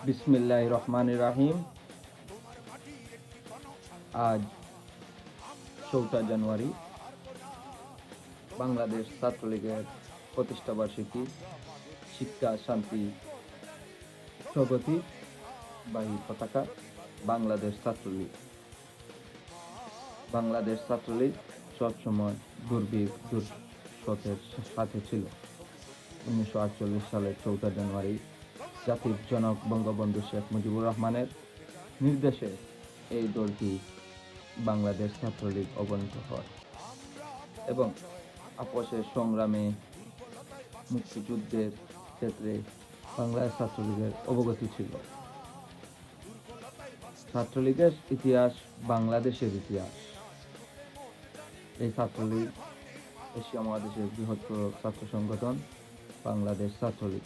বিসমিল্লাহির রহমানির রহিম। আজ 4 জানুয়ারি বাংলাদেশ ছাত্রলীগের প্রতিষ্ঠাবার্ষিকী। শিক্ষা, শান্তি, প্রগতি বাহী পতাকা বাংলাদেশ ছাত্রলীগ। বাংলাদেশ ছাত্রলীগ সবসময় দুর্ভিক্ষ দুর্শতের সাথে ছিল। 1948 সালের 4 জানুয়ারি জাতির জনক বঙ্গবন্ধু শেখ মুজিবুর রহমানের নির্দেশে এই দলটি বাংলাদেশ ছাত্রলীগ অবনীত হয় এবং আপোষের সংগ্রামে মুক্তিযুদ্ধের ক্ষেত্রে বাংলাদেশ ছাত্রলীগের অবগতি ছিল। ছাত্রলীগের ইতিহাস বাংলাদেশের ইতিহাস। এই ছাত্রলীগ এশিয়া মহাদেশের বৃহত্তর ছাত্র সংগঠন বাংলাদেশ ছাত্রলীগ।